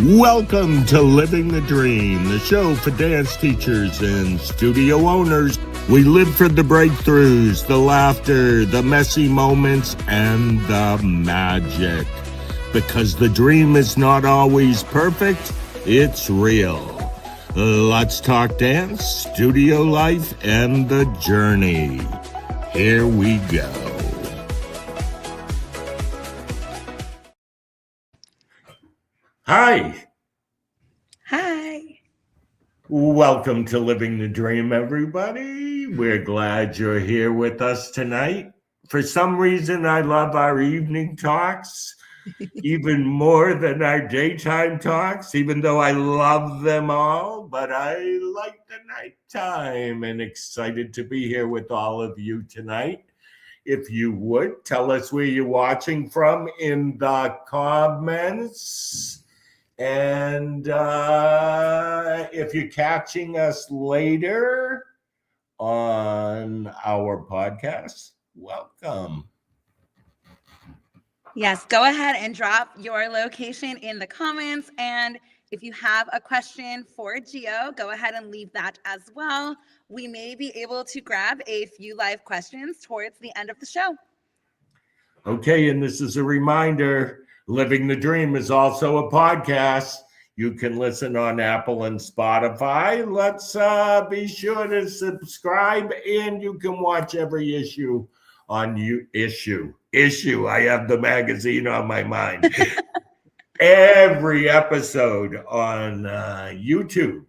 Welcome to Living the Dream, the show for dance teachers and studio owners. We live for the breakthroughs, the laughter, the messy moments, and the magic. Because the dream is not always perfect, it's real. Let's talk dance, studio life, and the journey. Here we go. Hi. Hi. Welcome to Living the Dream, everybody. We're glad you're here with us tonight. For some reason, I love our evening talks even more than our daytime talks, even though I love them all. But I like the nighttime and excited to be here with all of you tonight. If you would, tell us where you're watching from in the comments. And if you're catching us later on our podcast, welcome. Yes, go ahead and drop your location in the comments. And if you have a question for Geo, go ahead and leave that as well. We may be able to grab a few live questions towards the end of the show. Okay, and this is a reminder, Living the Dream is also a podcast. You can listen on Apple and Spotify. Let's be sure to subscribe, and you can watch every issue on Issue. I have the magazine on my mind. Every episode on YouTube.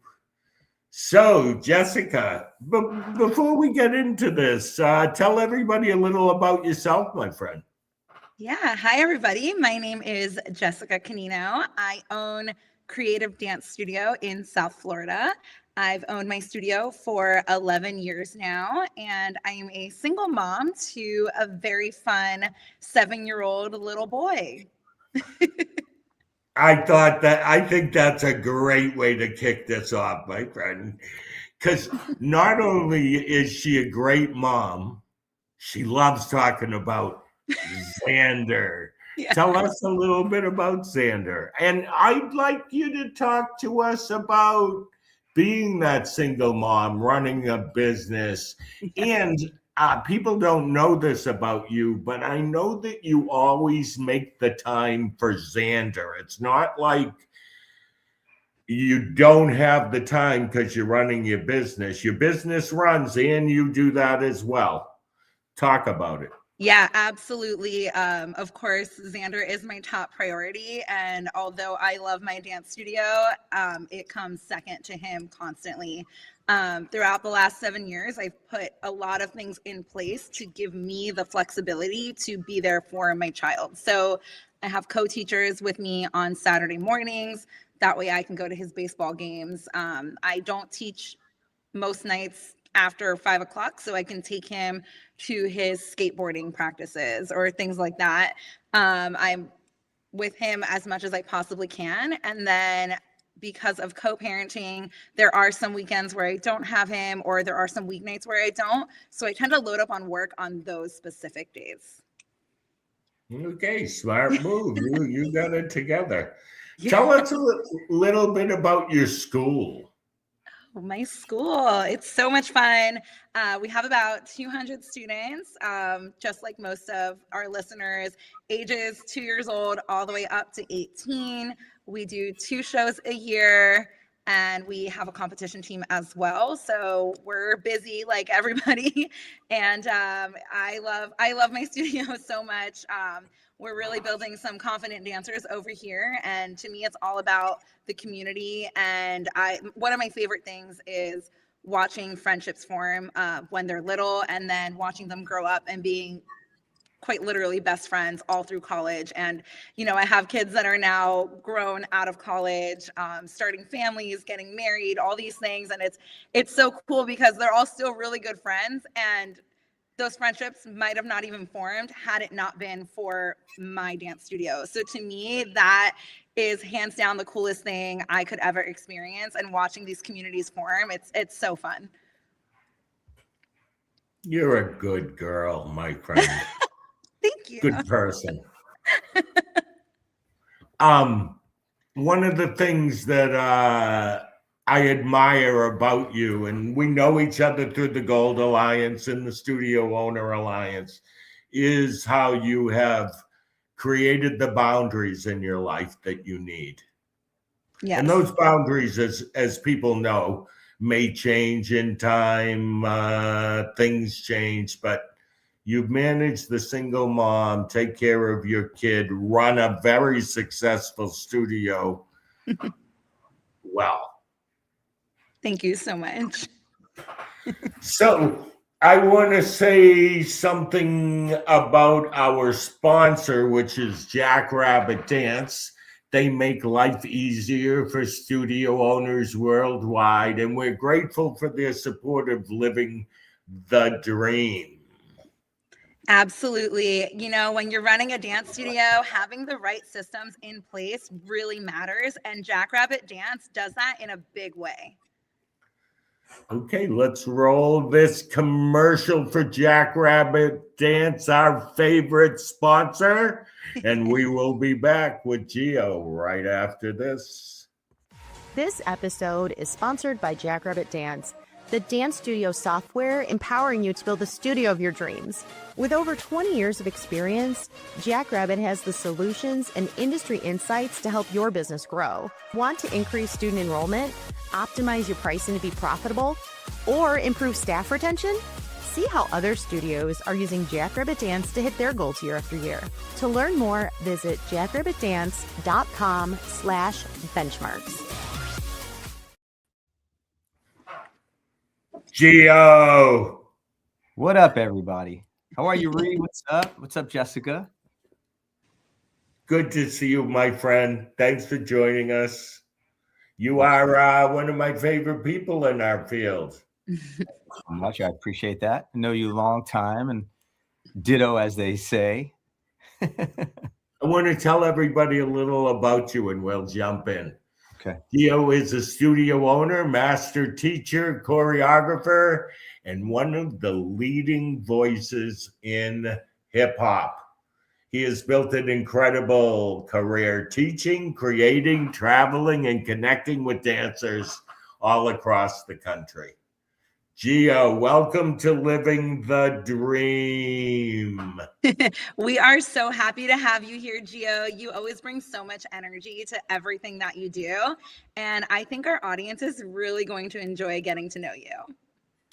So, Jessica, before we get into this, tell everybody a little about yourself, my friend. Yeah. Hi, everybody. My name is Jessica Canino. I own Creative Dance Studio in South Florida. I've owned my studio for 11 years now, and I am a single mom to a very fun 7-year-old little boy. I think that's a great way to kick this off, my friend, because not only is she a great mom, she loves talking about Xander. Yeah. Tell us a little bit about Xander. And I'd like you to talk to us about being that single mom, running a business. And people don't know this about you, but I know that you always make the time for Xander. It's not like you don't have the time because you're running your business. Your business runs and you do that as well. Talk about it. Yeah, absolutely. Of course, Xander is my top priority. And although I love my dance studio, it comes second to him constantly. Throughout the last 7 years, I've put a lot of things in place to give me the flexibility to be there for my child. So I have co-teachers with me on Saturday mornings. That way I can go to his baseball games. I don't teach most nights after 5 o'clock, so I can take him to his skateboarding practices or things like that. I'm with him as much as I possibly can. And then because of co-parenting, there are some weekends where I don't have him, or there are some weeknights where I don't. So I tend to load up on work on those specific days. Okay, smart move. You got it together. Yeah. Tell us a little bit about your school. My school, it's so much fun. We have about 200 students, just like most of our listeners, ages 2 years old all the way up to 18. We do 2 shows a year, and we have a competition team as well. So we're busy like everybody. And I love my studio so much. We're really building some confident dancers over here. And to me, it's all about the community. And one of my favorite things is watching friendships form when they're little, and then watching them grow up and being quite literally best friends all through college. And, you know, I have kids that are now grown out of college, starting families, getting married, all these things. And it's so cool because they're all still really good friends. And those friendships might have not even formed had it not been for my dance studio. So to me, that is hands down the coolest thing I could ever experience. And watching these communities form, it's so fun. You're a good girl, my friend. Thank you. Good person. one of the things that I admire about you, and we know each other through the Gold Alliance and the Studio Owner Alliance, is how you have created the boundaries in your life that you need. Yes. And those boundaries, as people know, may change in time. Things change, but you've managed the single mom, take care of your kid, run a very successful studio. Well, thank you so much. So I want to say something about our sponsor, which is Jackrabbit Dance. They make life easier for studio owners worldwide, and we're grateful for their support of living the dream. Absolutely. You know, when you're running a dance studio, having the right systems in place really matters. And Jackrabbit Dance does that in a big way. Okay, let's roll this commercial for Jackrabbit Dance, our favorite sponsor. And we will be back with Geo right after this. This episode is sponsored by Jackrabbit Dance, the dance studio software empowering you to build the studio of your dreams. With over 20 years of experience, Jackrabbit has the solutions and industry insights to help your business grow. Want to increase student enrollment, optimize your pricing to be profitable, or improve staff retention? See how other studios are using Jackrabbit Dance to hit their goals year after year. To learn more, visit jackrabbitdance.com/benchmarks. Geo. What up, everybody? How are you, Ree? What's up? What's up, Jessica? Good to see you, my friend. Thanks for joining us. You are one of my favorite people in our field. So much. I appreciate that. I know you a long time, and ditto, as they say. I want to tell everybody a little about you, and we'll jump in. Okay. Geo is a studio owner, master teacher, choreographer, and one of the leading voices in hip hop. He has built an incredible career teaching, creating, traveling, and connecting with dancers all across the country. Geo, welcome to Living the Dream. We are so happy to have you here, Geo. You always bring so much energy to everything that you do. And I think our audience is really going to enjoy getting to know you.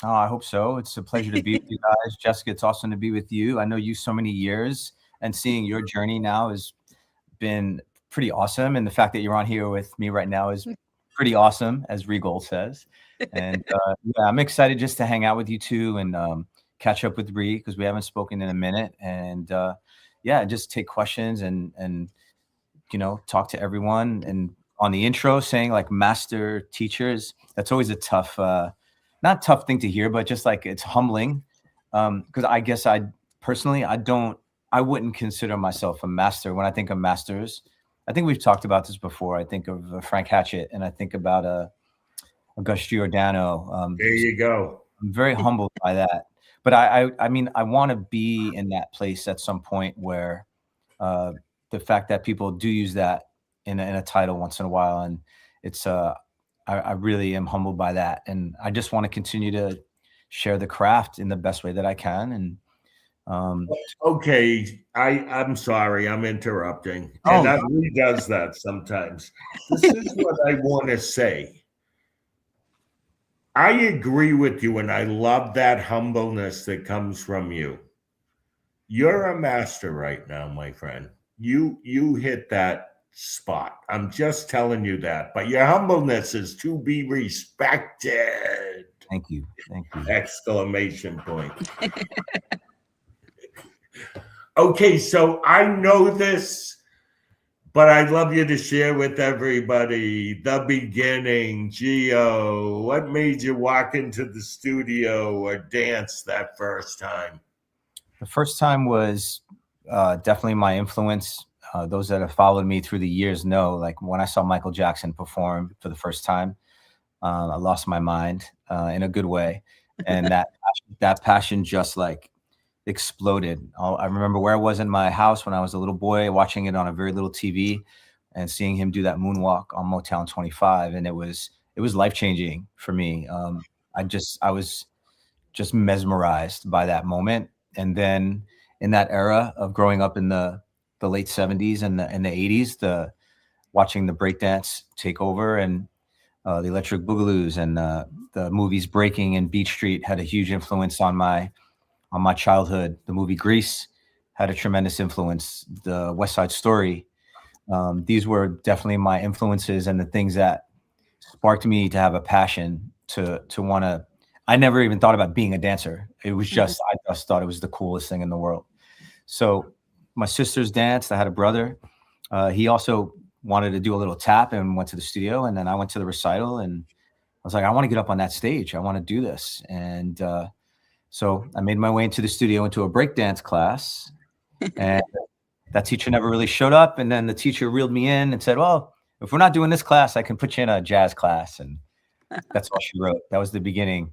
Oh, I hope so. It's a pleasure to be with you guys. Jessica, it's awesome to be with you. I know you so many years, and seeing your journey now has been pretty awesome. And the fact that you're on here with me right now is pretty awesome, as Regal says. And yeah, I'm excited just to hang out with you two and catch up with Ree, because we haven't spoken in a minute. And yeah, just take questions and talk to everyone. And on the intro, saying like master teachers, that's always a tough, not tough thing to hear, but just like it's humbling. Because I guess I wouldn't consider myself a master. When I think of masters, I think we've talked about this before. I think of Frank Hatchett, and I think about Gus Giordano. There you go. I'm very humbled by that. But I mean, I want to be in that place at some point where the fact that people do use that in a title once in a while, and it's I really am humbled by that, and I just want to continue to share the craft in the best way that I can. And okay, I'm sorry, I'm interrupting. And He does that sometimes. This is what I want to say. I agree with you, and I love that humbleness that comes from you. You're a master right now, my friend. You hit that spot. I'm just telling you that. But your humbleness is to be respected. Thank you. Thank you. Exclamation point. Okay, so I know this, but I'd love you to share with everybody the beginning. Geo, what made you walk into the studio or dance that first time? The first time was definitely my influence. Those that have followed me through the years know, like when I saw Michael Jackson perform for the first time, I lost my mind in a good way. And that passion just like exploded. I remember where I was in my house when I was a little boy, watching it on a very little TV and seeing him do that moonwalk on Motown 25. And it was life-changing for me. I was just mesmerized by that moment. And then in that era of growing up in the late 70s and the 80s, watching the breakdance take over, and the Electric Boogaloos and the movies Breaking and Beat Street had a huge influence on my childhood. The movie Grease had a tremendous influence. The West Side Story. These were definitely my influences and the things that sparked me to have a passion to want to. I never even thought about being a dancer. It was just, I just thought it was the coolest thing in the world. So my sisters danced. I had a brother. He also wanted to do a little tap and went to the studio. And then I went to the recital and I was like, I want to get up on that stage. I want to do this. And so I made my way into the studio, into a breakdance class. And that teacher never really showed up. And then the teacher reeled me in and said, well, if we're not doing this class, I can put you in a jazz class. And that's all she wrote. That was the beginning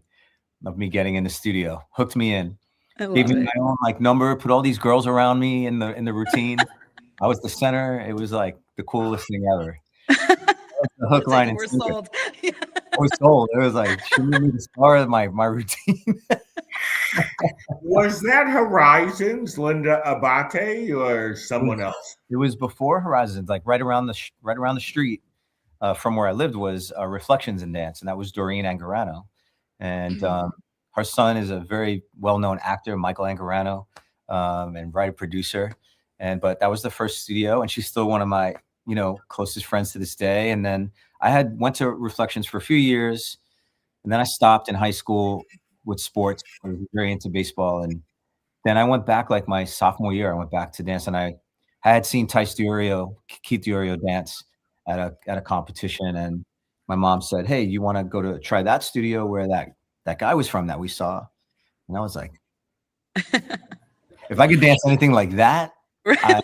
of me getting in the studio. Hooked me in. Gave me my own number, put all these girls around me in the routine. I was the center. It was like the coolest thing ever. The hook, line, and sinker. Sold. I was sold. It was like, she made me the star of my routine. Was that Horizons, Linda Abate, or someone else? It was before Horizons, like right around the street from where I lived was Reflections in Dance, and that was Doreen Angarano. And her son is a very well-known actor, Michael Angarano, and writer producer. But that was the first studio, and she's still one of my closest friends to this day. And then I went to Reflections for a few years, and then I stopped in high school with sports. I was very into baseball, and then I went back like my sophomore year. I went back to dance, and I had seen Keith DiOrio dance at a competition, and my mom said, "Hey, you want to go to try that studio where that guy was from that we saw?" And I was like, if I could dance anything like that, I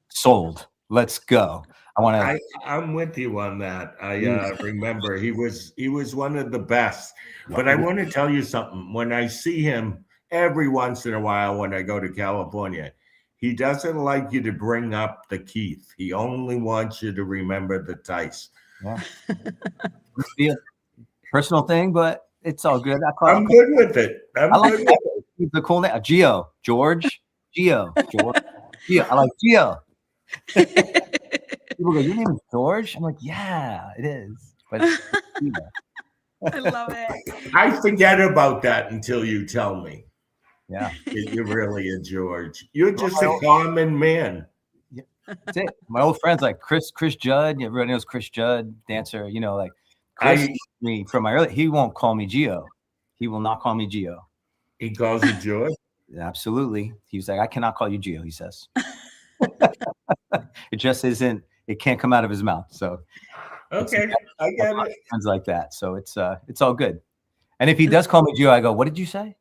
sold. Let's go. I'm with you on that. I remember he was one of the best. But I want to tell you something. When I see him every once in a while when I go to California, he doesn't like you to bring up the Keith. He only wants you to remember the Tice. Yeah. Personal thing, but it's all good. I'm good with it. I'm good with it. It's a cool name. Geo. George. Geo. I like Geo. People go, your name is George? I'm like, yeah, it is. But I love it. I forget about that until you tell me. Yeah. You're really a George. You're just a common man. Yeah, that's it. My old friends like Chris Judd. Everybody knows Chris Judd, dancer. Chris, from my early, he won't call me Geo. He will not call me Geo. He calls you George? Absolutely. He was like, I cannot call you Geo, he says. It just isn't. It can't come out of his mouth. So okay, I get it. Friends like that. So it's all good. And if he does call me Geo, I go, what did you say?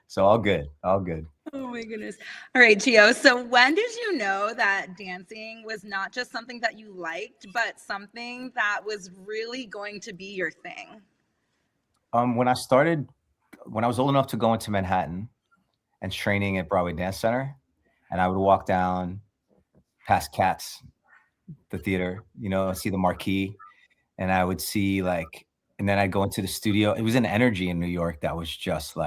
So all good. Oh my goodness. All right, Geo. So when did you know that dancing was not just something that you liked, but something that was really going to be your thing? When I was old enough to go into Manhattan and training at Broadway Dance Center, and I would walk down past Katz, the theater, see the marquee, and I would see and then I'd go into the studio. It was an energy in New York that was just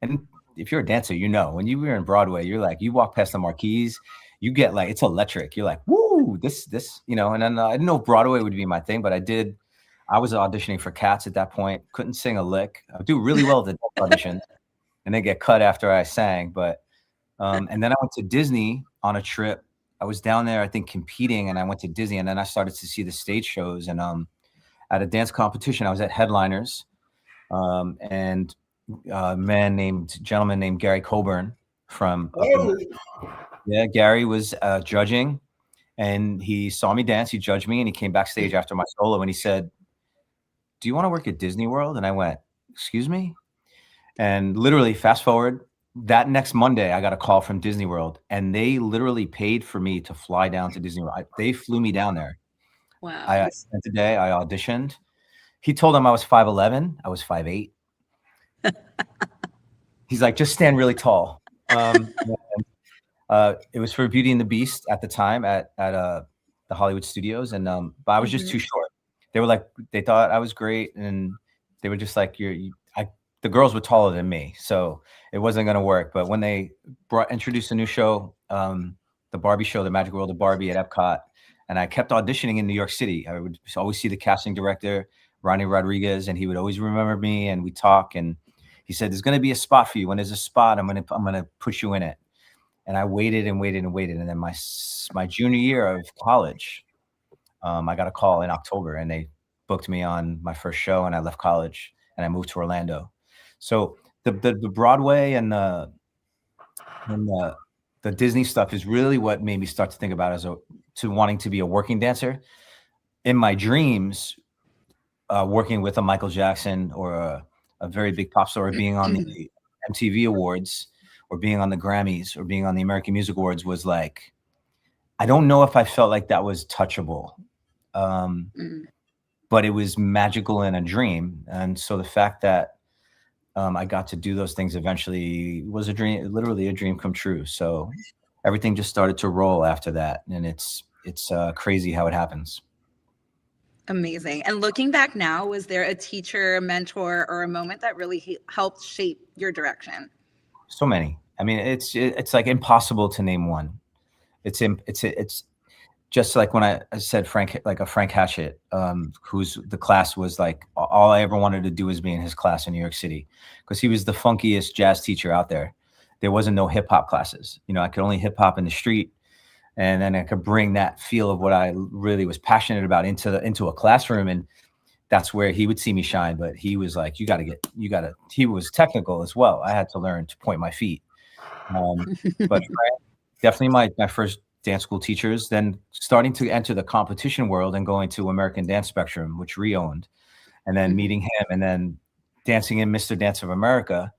and if you're a dancer, when you were in Broadway, you're like, you walk past the marquees, you get it's electric. You're like, woo, this, and then I didn't know if Broadway would be my thing, but I was auditioning for Katz at that point, couldn't sing a lick. I would do really well at the audition and then get cut after I sang. But, and then I went to Disney on a trip. I was down there, I think, competing, and I went to Disney, and then I started to see the stage shows. And at a dance competition, I was at Headliners, and a gentleman named Gary Coburn from Gary was judging, and he saw me dance. He judged me, and he came backstage after my solo, and he said, "Do you want to work at Disney World?" And I went, "Excuse me?" And literally, fast forward, that next Monday, I got a call from Disney World, and they literally paid for me to fly down to Disney World. They flew me down there. Wow. I spent the day. I auditioned. He told them I was 5'11". I was 5'8". He's like, just stand really tall. It was for Beauty and the Beast at the time at the Hollywood studios, and but I was just too short. They were like, they thought I was great, and they were just like, the girls were taller than me, so it wasn't going to work. But when they introduced a new show, the Barbie show, The Magic World of Barbie at Epcot, and I kept auditioning in New York City. I would always see the casting director, Ronnie Rodriguez, and he would always remember me, and we talk, and he said, "There's going to be a spot for you. When there's a spot, I'm gonna put you in it." And I waited and waited and waited, and then my junior year of college, I got a call in October, and they booked me on my first show, and I left college and I moved to Orlando. So the Broadway and the Disney stuff is really what made me start to think about wanting to be a working dancer. In my dreams, working with a Michael Jackson or a very big pop star, or being on the MTV Awards, or being on the Grammys, or being on the American Music Awards was like, I don't know if I felt like that was touchable. But it was magical in a dream. And so the fact that I got to do those things eventually was a dream, literally a dream come true. So everything just started to roll after that. And it's crazy how it happens. Amazing. And looking back now, was there a teacher, mentor, or a moment that really helped shape your direction? So many. I mean, it's like impossible to name one. It's just like when I said Frank Hatchett, who's the class was like, all I ever wanted to do was be in his class in New York City, because he was the funkiest jazz teacher out there. There wasn't no hip hop classes. I could only hip hop in the street, and then I could bring that feel of what I really was passionate about into a classroom, and that's where he would see me shine. But he was like, you gotta. He was technical as well. I had to learn to point my feet. But definitely my first dance school teachers, then starting to enter the competition world and going to American Dance Spectrum, which Ree owned, and then meeting him, and then dancing in Mr. Dance of America.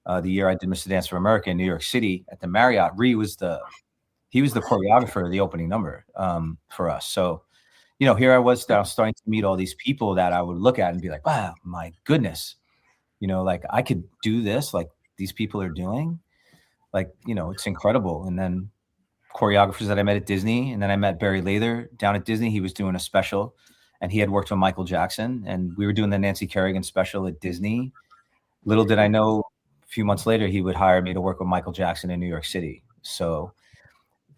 The year I did Mr. Dance of America in New York City at the Marriott, Ree was the choreographer of the opening number for us. So, here I was starting to meet all these people that I would look at and be like, wow, my goodness, like I could do this, like these people are doing, like, it's incredible. And then choreographers that I met at Disney, and then I met Barry Lather down at Disney. He was doing a special, and he had worked with Michael Jackson, and we were doing the Nancy Kerrigan special at Disney. Little did I know, a few months later, he would hire me to work with Michael Jackson in New York City. So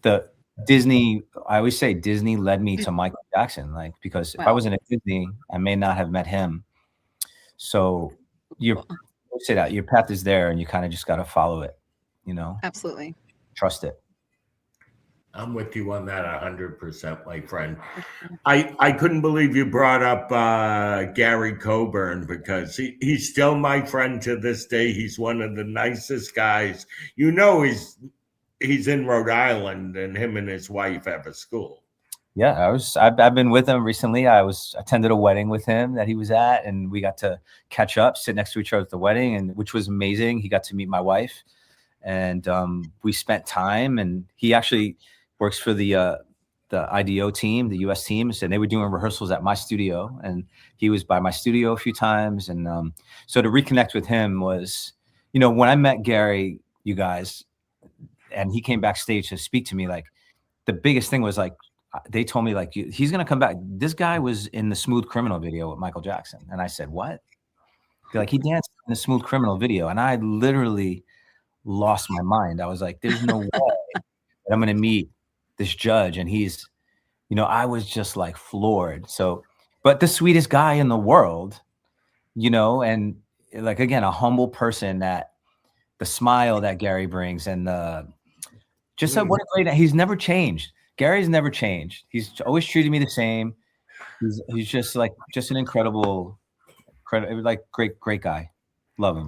I always say Disney led me to Michael Jackson, like, because if I wasn't at Disney, I may not have met him. So say that your path is there, and you kind of just got to follow it, Absolutely. Trust it. I'm with you on that 100%, my friend. I couldn't believe you brought up Gary Coburn, because he's still my friend to this day. He's one of the nicest guys. He's in Rhode Island, and him and his wife have a school. Yeah, I've been with him recently. I attended a wedding with him that he was at, and we got to catch up, sit next to each other at the wedding, and which was amazing. He got to meet my wife, and we spent time, and he actually works for the IDO team, the US team. And they were doing rehearsals at my studio, and he was by my studio a few times. And so to reconnect with him was, when I met Gary, you guys, and he came backstage to speak to me, like the biggest thing was like, they told me like, he's going to come back. This guy was in the Smooth Criminal video with Michael Jackson. And I said, what? They're like, he danced in the Smooth Criminal video. And I literally lost my mind. I was like, there's no way that I'm going to meet this judge, and he's, I was just like floored. So, but the sweetest guy in the world, and like, again, a humble person, that the smile that Gary brings, and what a great, he's never changed. Gary's never changed. He's always treated me the same. He's just an incredible, like great guy. Love him.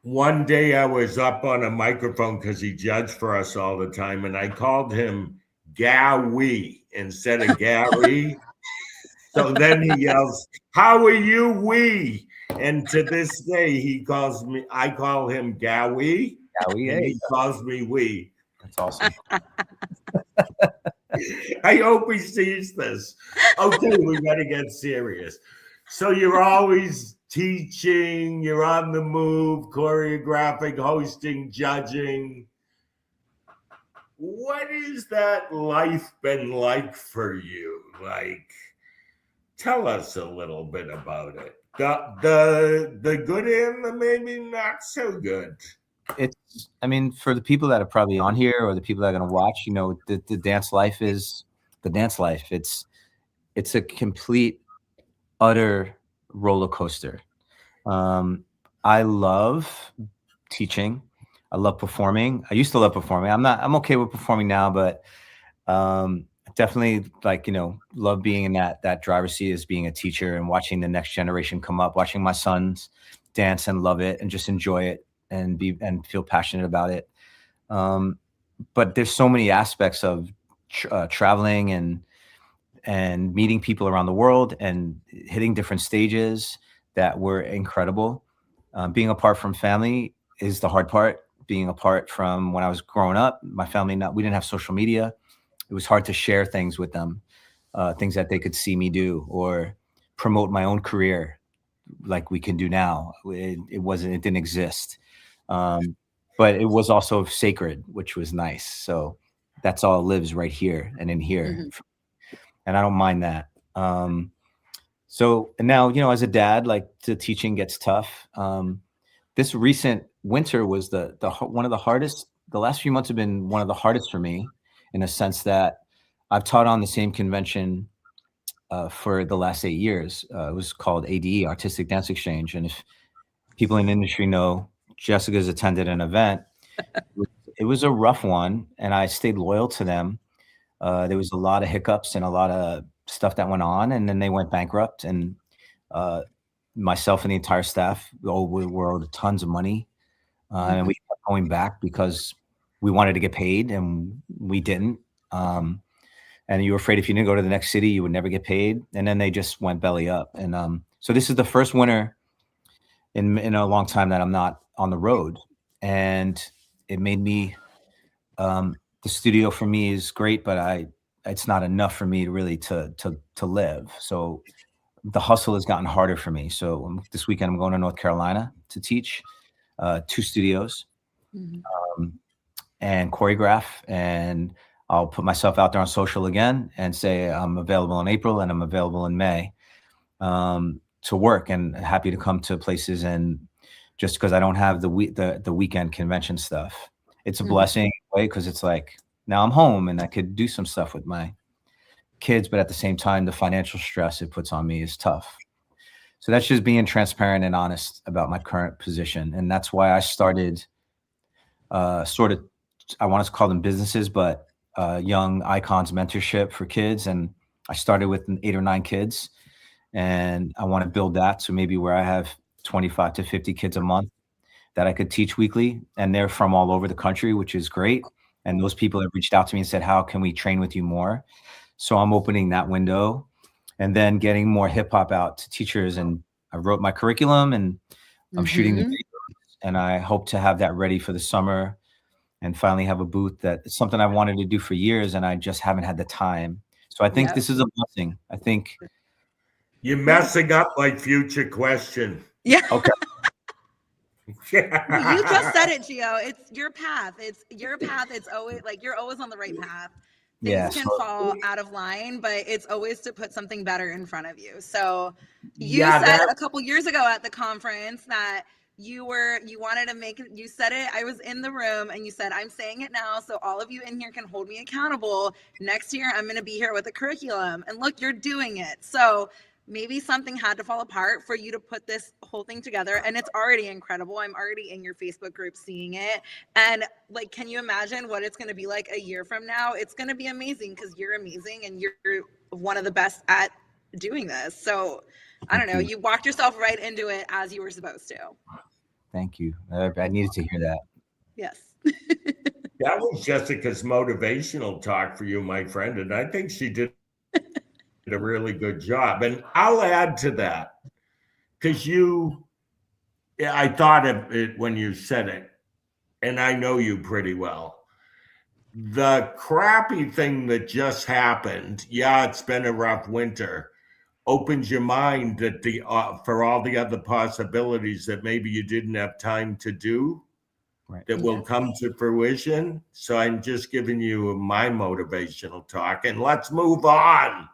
One day I was up on a microphone, because he judged for us all the time, and I called him Gowie instead of Gary. So then he yells, "How are you, wee?" And to this day, I call him Gowie, and he calls me wee. That's awesome. I hope he sees this. Okay, we got to get serious. So you're always teaching, you're on the move, choreographing, hosting, judging. what is that life been like for you? Like, tell us a little bit about it. The good and the maybe not so good. It's, I mean, for the people that are probably on here or the people that are going to watch, you know, the dance life is the dance life. It's a complete, utter roller coaster. I love teaching. I love performing. I used to love performing. I'm okay with performing now, but definitely, like, you know, love being in that driver's seat as being a teacher and watching the next generation come up, watching my sons dance and love it and just enjoy it and feel passionate about it. But there's so many aspects of traveling and meeting people around the world and hitting different stages that were incredible. Being apart from family is the hard part. Being apart from when I was growing up, my family, we didn't have social media. It was hard to share things with them, things that they could see me do or promote my own career like we can do now. It didn't exist. But it was also sacred, which was nice. So that's all lives right here and in here. Mm-hmm. And I don't mind that. So, and now, you know, as a dad, like, the teaching gets tough. This recent winter was one of the hardest. The last few months have been one of the hardest for me, in a sense that I've taught on the same convention for the last 8 years. It was called ADE, Artistic Dance Exchange. And if people in the industry know, Jessica's attended an event. It was a rough one, and I stayed loyal to them. There was a lot of hiccups and a lot of stuff that went on, and then they went bankrupt. And myself and the entire staff, we were owed tons of money, and we kept going back because we wanted to get paid, and we didn't. And you were afraid if you didn't go to the next city, you would never get paid. And then they just went belly up. And so this is the first winter in a long time that I'm not on the road, and it made me. The studio for me is great, but it's not enough for me to really to live. So the hustle has gotten harder for me. So this weekend I'm going to North Carolina to teach 2 studios and choreograph, and I'll put myself out there on social again and say I'm available in April and I'm available in May to work, and happy to come to places. And just because I don't have the weekend convention stuff, it's a blessing way, because it's like now I'm home and I could do some stuff with my kids, but at the same time, the financial stress it puts on me is tough. So that's just being transparent and honest about my current position. And that's why I started sort of, I want to call them businesses, but young icons mentorship for kids. And I started with 8 or 9 kids, and I want to build that. So maybe where I have 25 to 50 kids a month that I could teach weekly, and they're from all over the country, which is great. And those people have reached out to me and said, how can we train with you more? So I'm opening that window, and then getting more hip hop out to teachers. And I wrote my curriculum, and I'm shooting the videos, and I hope to have that ready for the summer and finally have a booth. That's something I've wanted to do for years, and I just haven't had the time. So I think this is a blessing. I think you're messing up my future question. Yeah. Okay. You just said it, Geo. It's your path. It's your path. It's always like you're always on the right path. Things can fall out of line, but it's always to put something better in front of you. So you said a couple years ago at the conference that you wanted to make it, you said it, I was in the room, and you said, I'm saying it now so all of you in here can hold me accountable. Next year, I'm going to be here with a curriculum. And look, you're doing it. So maybe something had to fall apart for you to put this whole thing together, and it's already incredible. I'm already in your Facebook group seeing it, and like, can you imagine what it's going to be like a year from now? It's going to be amazing, because you're amazing and you're one of the best at doing this. So I don't know, you walked yourself right into it as you were supposed to. Thank you. I needed to hear that. Yes. That was Jessica's motivational talk for you, my friend, and I think she did a really good job. And I'll add to that, because I thought of it when you said it, and I know you pretty well. The crappy thing that just happened, it's been a rough winter, opens your mind that for all the other possibilities that maybe you didn't have time to do. that will come to fruition. So I'm just giving you my motivational talk, and let's move on.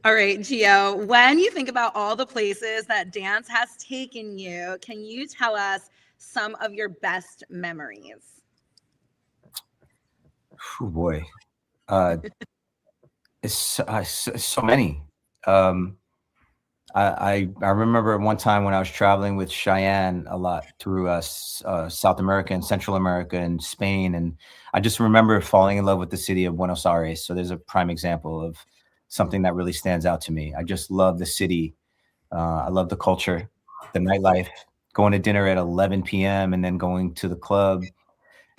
All right, Geo, when you think about all the places that dance has taken you, can you tell us some of your best memories? Oh boy. It's so many. I remember one time when I was traveling with Cheyenne a lot through South America and Central America and Spain, and I just remember falling in love with the city of Buenos Aires. So there's a prime example of something that really stands out to me. I just love the city. I love the culture, the nightlife, going to dinner at 11 p.m. and then going to the club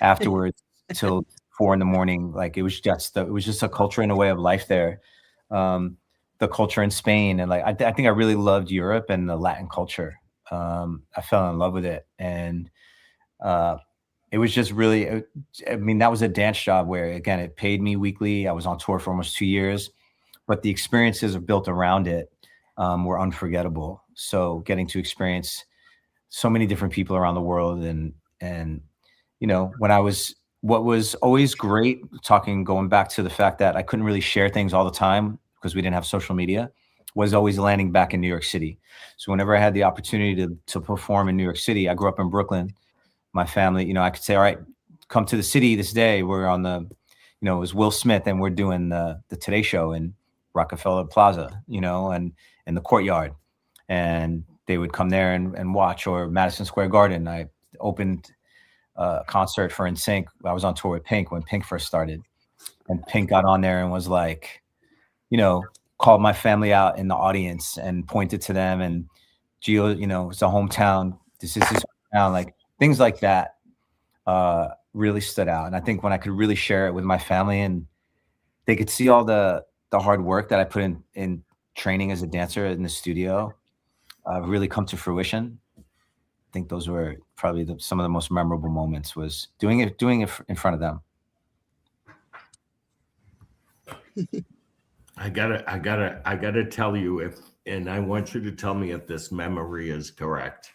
afterwards till 4 a.m. Like it was just a culture and a way of life there. The culture in Spain, and like I think I really loved Europe and the Latin culture. I fell in love with it, and it was just really. I mean, that was a dance job where again it paid me weekly. I was on tour for almost 2 years, but the experiences built around it were unforgettable. So getting to experience so many different people around the world, and you know, what was always great, going back to the fact that I couldn't really share things all the time because we didn't have social media, was always landing back in New York City. So whenever I had the opportunity to perform in New York City, I grew up in Brooklyn. My family, you know, I could say, all right, come to the city this day. We're on the, you know, it was Will Smith and we're doing the Today Show in Rockefeller Plaza, you know, and in the courtyard. And they would come there and watch, or Madison Square Garden. I opened a concert for NSYNC. I was on tour with Pink when Pink first started, and Pink got on there and was like, you know, called my family out in the audience and pointed to them, and Geo, you know, it's a hometown. This is his hometown. Like things like that really stood out. And I think when I could really share it with my family and they could see all the hard work that I put in training as a dancer in the studio really come to fruition. I think those were probably some of the most memorable moments, was doing it in front of them. I gotta tell you and I want you to tell me if this memory is correct.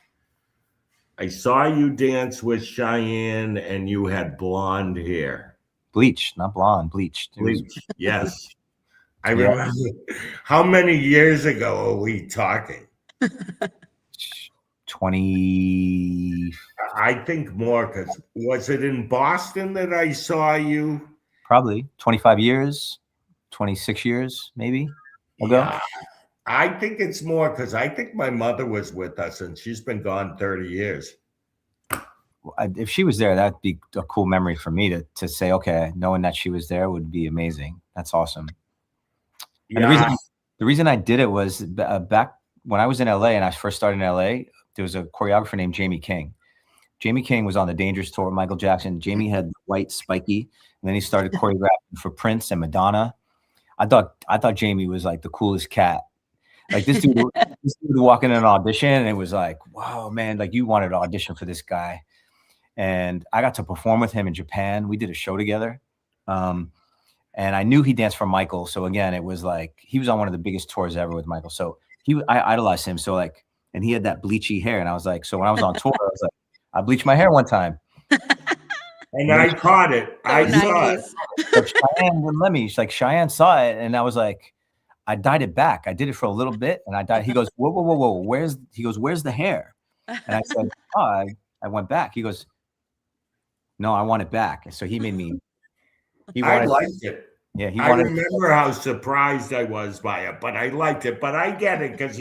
I saw you dance with Cheyenne and you had blonde hair. Bleached, not blonde, bleached. Bleached, yes. I remember. How many years ago are we talking? 20. I think more, because was it in Boston that I saw you? Probably 25 years, 26 years, maybe ago. Yeah, I think it's more, because I think my mother was with us and she's been gone 30 years. If she was there, that'd be a cool memory for me to say, okay, knowing that she was there would be amazing. That's awesome. And the reason I did it was back when I was in LA and I first started in LA, there was a choreographer named Jamie King. Jamie King was on the Dangerous tour with Michael Jackson. Jamie had white spiky, and then he started choreographing for Prince and Madonna. I thought Jamie was like the coolest cat. Like this dude walking in an audition, and it was like, wow, man, like you wanted to audition for this guy. And I got to perform with him in Japan. We did a show together. And I knew he danced for Michael. So again, it was like, he was on one of the biggest tours ever with Michael. So I idolized him. So like, and he had that bleachy hair. And I was like, so when I was on tour, I was like, I bleached my hair one time. And I caught it. I saw it. But Cheyenne wouldn't let me. She's like, Cheyenne saw it. And I was like, I dyed it back. I did it for a little bit. And I dyed. He goes, whoa. Where's the hair? And I said, oh, I went back. He goes, no, I want it back. And so he made me. I liked it. Yeah, I remember how surprised I was by it, but I liked it. But I get it, because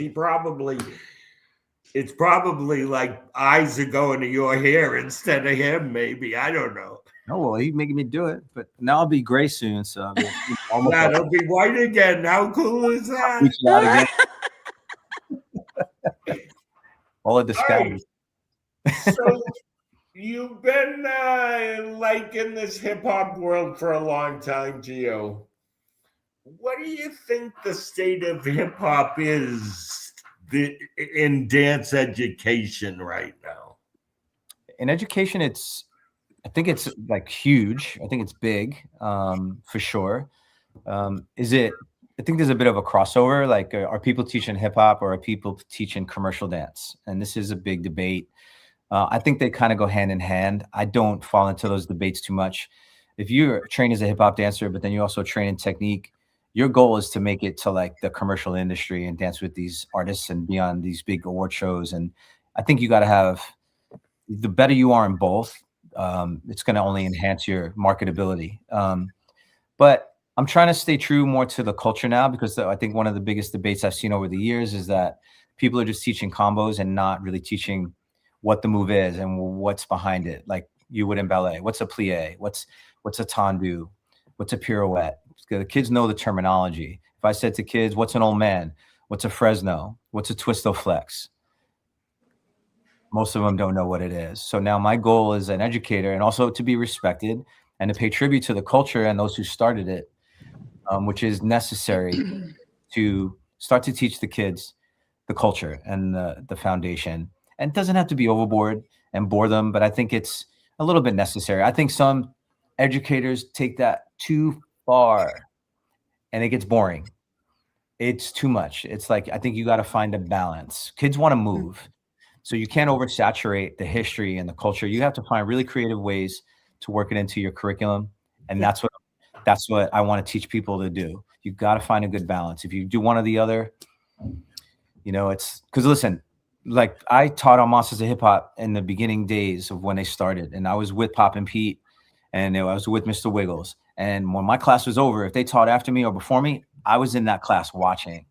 it's probably like eyes are going to your hair instead of him, maybe. I don't know. Oh, well, he's making me do it, but now I'll be gray soon. So it'll be white again. How cool is that? All of the disguise. So you've been like in this hip hop world for a long time, Geo. What do you think the state of hip hop is in dance education right now? In education, I think it's like huge. I think it's big, for sure. I think there's a bit of a crossover. Like, are people teaching hip hop or are people teaching commercial dance? And this is a big debate. I think they kind of go hand in hand. I don't fall into those debates too much. If you're trained as a hip hop dancer, but then you also train in technique, your goal is to make it to like the commercial industry and dance with these artists and be on these big award shows. And I think you got to have, the better you are in both, it's going to only enhance your marketability. But I'm trying to stay true more to the culture now, because I think one of the biggest debates I've seen over the years is that people are just teaching combos and not really teaching what the move is and what's behind it. Like you would in ballet. What's a plie? What's a tendu? What's a pirouette? The kids know the terminology. If I said to kids, what's an old man? What's a Fresno? What's a twisto flex? Most of them don't know what it is. So now my goal as an educator, and also to be respected and to pay tribute to the culture and those who started it, which is necessary to start to teach the kids the culture and the foundation. And it doesn't have to be overboard and bore them, but I think it's a little bit necessary. I think some educators take that too far and it gets boring. It's too much. It's like, I think you got to find a balance. Kids want to move. So you can't oversaturate the history and the culture. You have to find really creative ways to work it into your curriculum. And that's what I want to teach people to do. You got to find a good balance. If you do one or the other, it's because listen, like I taught on Monsters of Hip Hop in the beginning days of when they started, and I was with Pop and Pete, and I was with Mr. Wiggles. And when my class was over, if they taught after me or before me, I was in that class watching.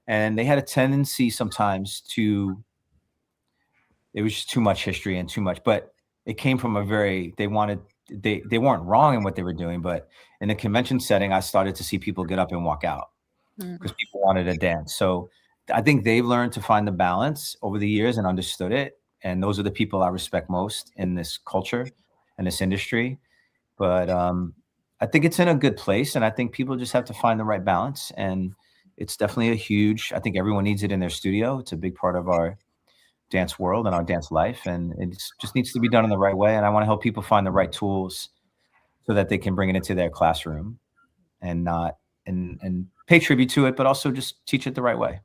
And they had a tendency sometimes it was just too much history and too much, but it came from they weren't wrong in what they were doing, but in a convention setting, I started to see people get up and walk out because people wanted to dance. So I think they've learned to find the balance over the years and understood it. And those are the people I respect most in this culture and this industry. But I think it's in a good place. And I think people just have to find the right balance. And it's definitely I think everyone needs it in their studio. It's a big part of our dance world and our dance life. And it just needs to be done in the right way. And I want to help people find the right tools so that they can bring it into their classroom and not, and pay tribute to it, but also just teach it the right way.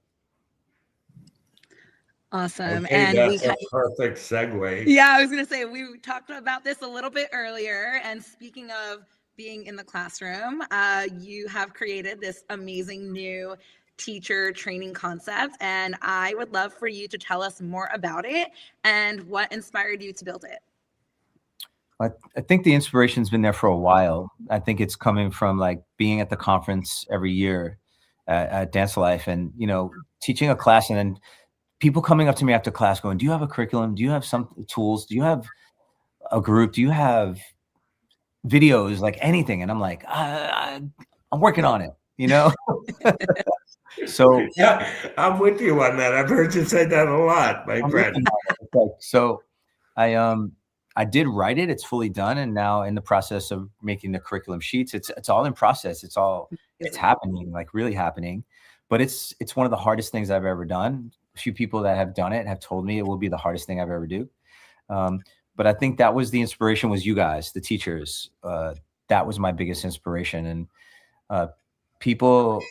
Awesome. Okay, And that's a perfect segue. Yeah, I was going to say, we talked about this a little bit earlier. And speaking of being in the classroom, you have created this amazing new teacher training concept. And I would love for you to tell us more about it and what inspired you to build it. I think the inspiration's been there for a while. I think it's coming from like being at the conference every year at DanceLife and, teaching a class and then people coming up to me after class going, do you have a curriculum? Do you have some tools? Do you have a group? Do you have videos, like anything? And I'm like, I'm working on it, So yeah, I'm with you on that. I've heard you say that a lot, my friend. So I did write it. It's fully done. And now in the process of making the curriculum sheets, it's all in process. It's happening, like really happening. But it's one of the hardest things I've ever done. A few people that have done it have told me it will be the hardest thing I've ever do. But I think that was the inspiration, was you guys, the teachers. That was my biggest inspiration. And people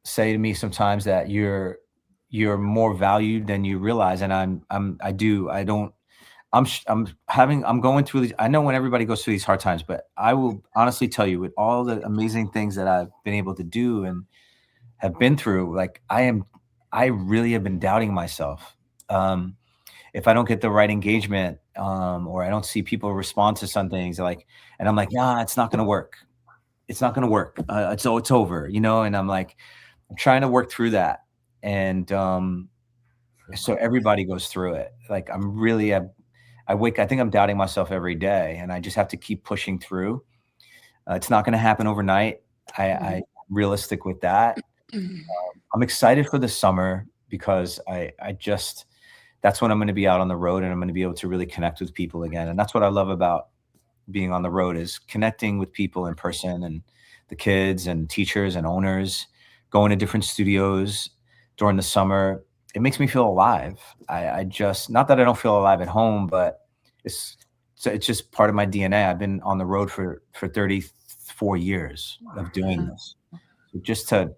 say to me sometimes that you're more valued than you realize. And I'm going through these. I know when everybody goes through these hard times, but I will honestly tell you, with all the amazing things that I've been able to do and have been through, like I really have been doubting myself. If I don't get the right engagement, or I don't see people respond to some things, and I'm like, nah, it's not going to work. It's not going to work. It's over, and I'm like, I'm trying to work through that. And so everybody goes through it. Like I think I'm doubting myself every day, and I just have to keep pushing through. It's not going to happen overnight. I'm realistic with that. I'm excited for the summer because that's when I'm going to be out on the road and I'm going to be able to really connect with people again. And that's what I love about being on the road, is connecting with people in person, and the kids and teachers and owners, going to different studios during the summer. It makes me feel alive. Not that I don't feel alive at home, but it's just part of my DNA. I've been on the road for 34 years of doing this. So just to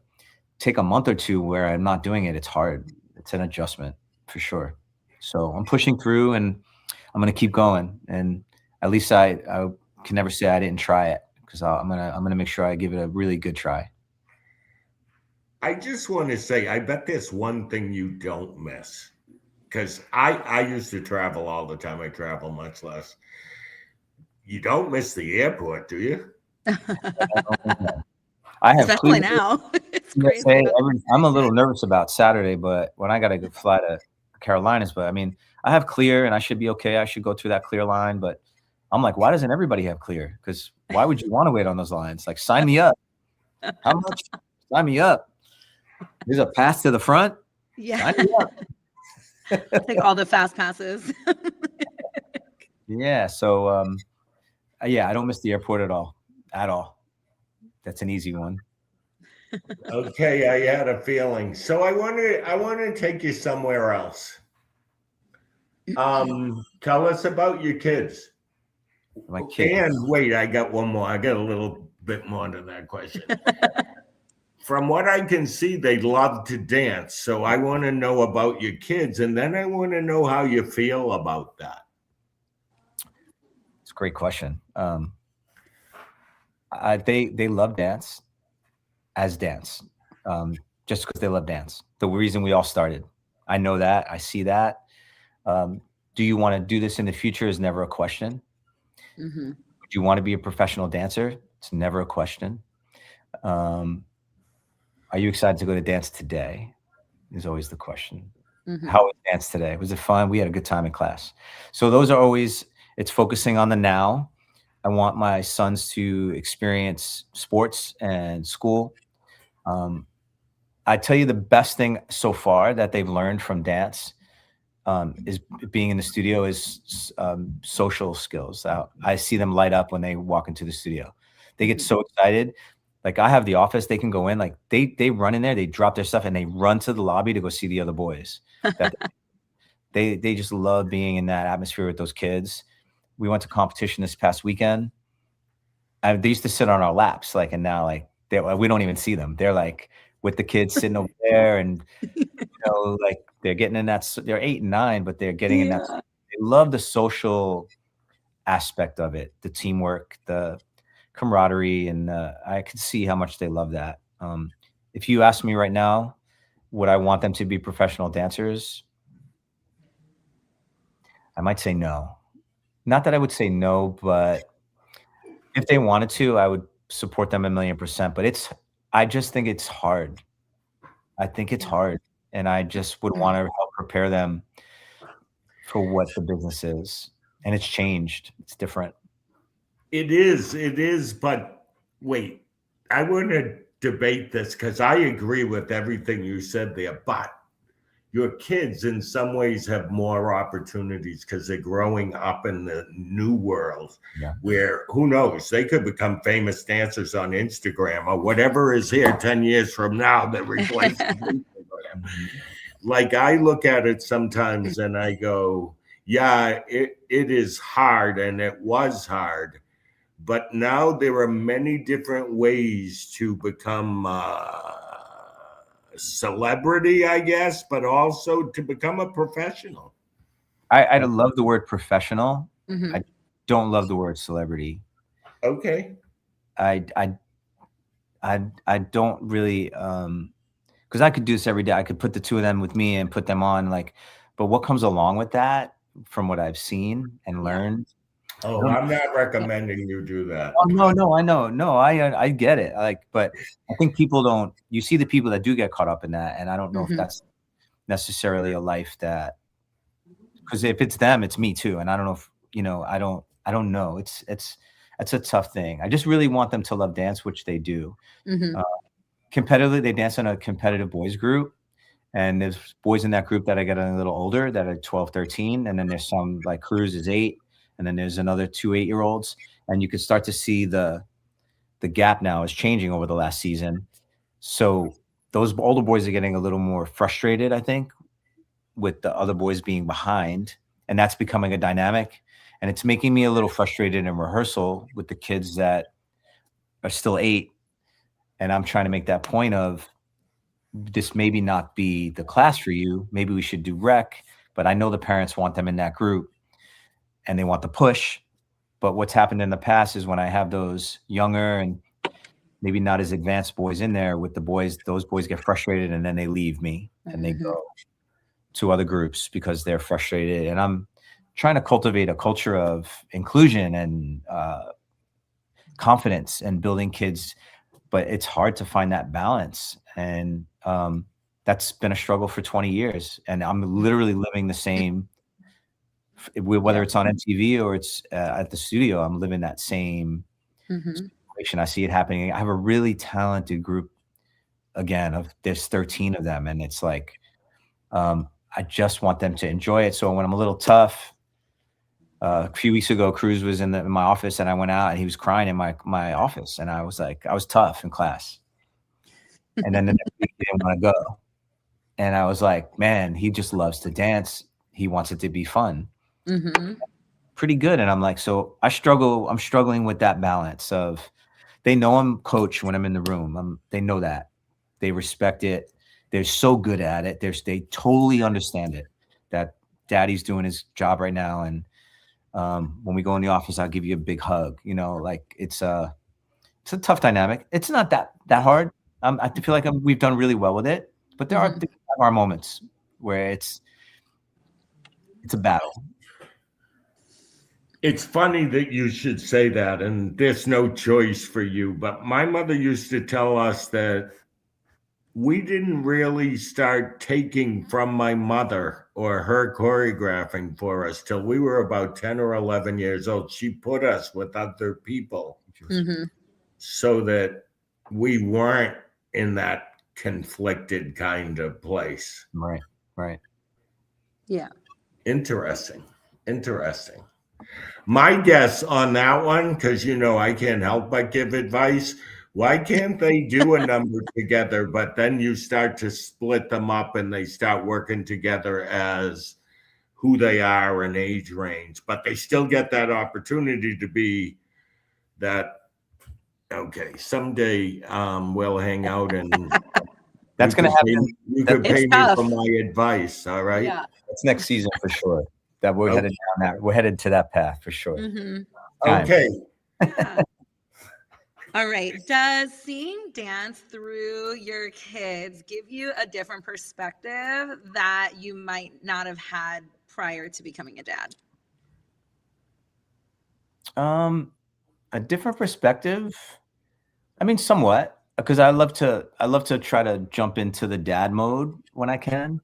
take a month or two where I'm not doing it, it's hard. It's an adjustment for sure. So I'm pushing through, and I'm going to keep going. And at least I can never say I didn't try it, because I'm going to make sure I give it a really good try. I just want to say, I bet there's one thing you don't miss, because I used to travel all the time. I travel much less. You don't miss the airport, do you? I have Especially now. It's crazy. I'm a little nervous about Saturday, but when I got to fly to Carolinas, but I mean, I have clear and I should be okay. I should go through that clear line, but I'm like, why doesn't everybody have clear? Because why would you want to wait on those lines? Like, sign me up. How much? Sign me up. There's a pass to the front. Yeah. Sign me up. Take all the fast passes. Yeah. So, yeah, I don't miss the airport at all. That's an easy one. Okay, I had a feeling. So I want to take you somewhere else. Tell us about your kids. My kids. And wait, I got one more. I got a little bit more to that question. From what I can see, they love to dance. So I want to know about your kids, and then I want to know how you feel about that. It's a great question. They love dance as dance, just because they love dance. The reason we all started. I know that. I see that. Do you want to do this in the future is never a question. Mm-hmm. Do you want to be a professional dancer? It's never a question. Are you excited to go to dance today? Is always the question. Mm-hmm. How was dance today? Was it fun? We had a good time in class. So those are always, it's focusing on the now. I want my sons to experience sports and school. I tell you, the best thing so far that they've learned from dance is being in the studio is social skills. I see them light up when they walk into the studio. They get so excited. Like, I have the office, they can go in, like they run in there, they drop their stuff and they run to the lobby to go see the other boys. They just love being in that atmosphere with those kids. We went to competition this past weekend. They used to sit on our laps, like, and now like we don't even see them. They're like with the kids sitting over there, and like they're getting in that. They're 8 and 9, but they're getting in that. They love the social aspect of it, the teamwork, the camaraderie, and I could see how much they love that. If you ask me right now, would I want them to be professional dancers? I might say no. Not that I would say no, but if they wanted to, I would support them 1,000,000%. But I just think it's hard. I think it's hard, and I just would want to help prepare them for what the business is. And it's changed. It's different. It is. But wait, I want to debate this because I agree with everything you said there. But your kids in some ways have more opportunities because they're growing up in the new world where, who knows, they could become famous dancers on Instagram or whatever is here 10 years from now that replaces Instagram. Like, I look at it sometimes and I go, yeah, it is hard, and it was hard. But now there are many different ways to become celebrity, I guess, but also to become a professional. I love the word professional. Mm-hmm. I don't love the word celebrity. Okay. I don't really, because I could do this every day. I could put the two of them with me and put them on, like, but what comes along with that, from what I've seen and learned. Oh, I'm not recommending you do that. Oh, no, I know. No, I get it. But I think people don't, you see the people that do get caught up in that. And I don't know if that's necessarily a life that, because if it's them, it's me too. And I don't know if, I don't know. It's a tough thing. I just really want them to love dance, which they do. Mm-hmm. Competitively, they dance in a competitive boys group. And there's boys in that group that are getting a little older, that are 12, 13. And then there's some, like Cruz is 8. And then there's another 2 8-year-olds, and you can start to see the gap now is changing over the last season. So those older boys are getting a little more frustrated, I think, with the other boys being behind, and that's becoming a dynamic. And it's making me a little frustrated in rehearsal with the kids that are still 8. And I'm trying to make that point of, this maybe not be the class for you. Maybe we should do rec, but I know the parents want them in that group. and they want the push. But what's happened in the past is when I have those younger and maybe not as advanced boys in there with the boys, those boys get frustrated and then they leave me and they go to other groups because they're frustrated. And I'm trying to cultivate a culture of inclusion and confidence and building kids, but it's hard to find that balance. And that's been a struggle for 20 years. And I'm literally living the same, whether it's on MTV or it's at the studio, I'm living that same situation. I see it happening. I have a really talented group again, there's 13 of them. And it's like, I just want them to enjoy it. So when I'm a little tough, a few weeks ago, Cruz was in my office and I went out and he was crying in my office. And I was like, I was tough in class. And then the next week he didn't want to go. And I was like, man, he just loves to dance. He wants it to be fun. Pretty good. And I'm like, so I'm struggling with that balance of, they know I'm coach when I'm in the room. They know that. They respect it. They're so good at it. They totally understand it, that daddy's doing his job right now. And when we go in the office, I'll give you a big hug. You know, like it's a tough dynamic. It's not that hard. I feel like we've done really well with it, but there are moments where it's a battle. It's funny that you should say that, and there's no choice for you. But my mother used to tell us that we didn't really start taking from my mother or her choreographing for us till we were about 10 or 11 years old. She put us with other people so that we weren't in that conflicted kind of place. Right. Yeah. Interesting. My guess on that one, because I can't help but give advice. Why can't they do a number together, but then you start to split them up and they start working together as who they are and age range, but they still get that opportunity to be that, okay, someday we'll hang out and that's going to happen. You could pay me for my advice, all right? Yeah. That's next season for sure. That we're headed down that. We're headed to that path for sure. Okay. Yeah. All right. Does seeing dance through your kids give you a different perspective that you might not have had prior to becoming a dad? A different perspective. I mean, somewhat, because I love to try to jump into the dad mode when I can,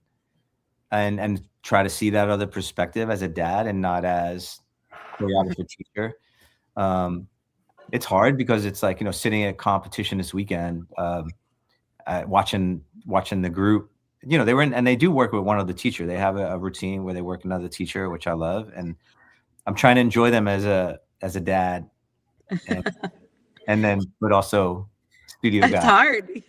and try to see that other perspective as a dad and not as choreographer teacher. It's hard because it's like, sitting at a competition this weekend, watching the group, they were and they do work with one other teacher. They have a routine where they work another teacher, which I love. And I'm trying to enjoy them as a dad and then, but also studio guy. It's hard.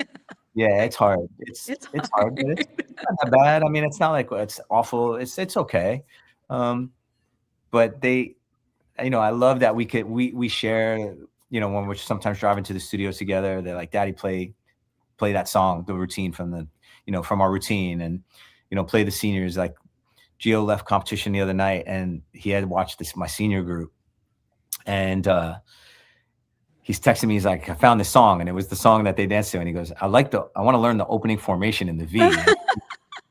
Yeah, it's hard. It's hard, but it's not that bad. I mean, it's not like it's awful. It's okay. But they, I love that we share, when we're sometimes driving to the studio together, they're like, Daddy, play that song, the routine from from our routine, and, play the seniors. Like Geo left competition the other night and he had watched my senior group, and he's texting me. He's like, I found this song, and it was the song that they danced to. And he goes, I want to learn the opening formation in the V.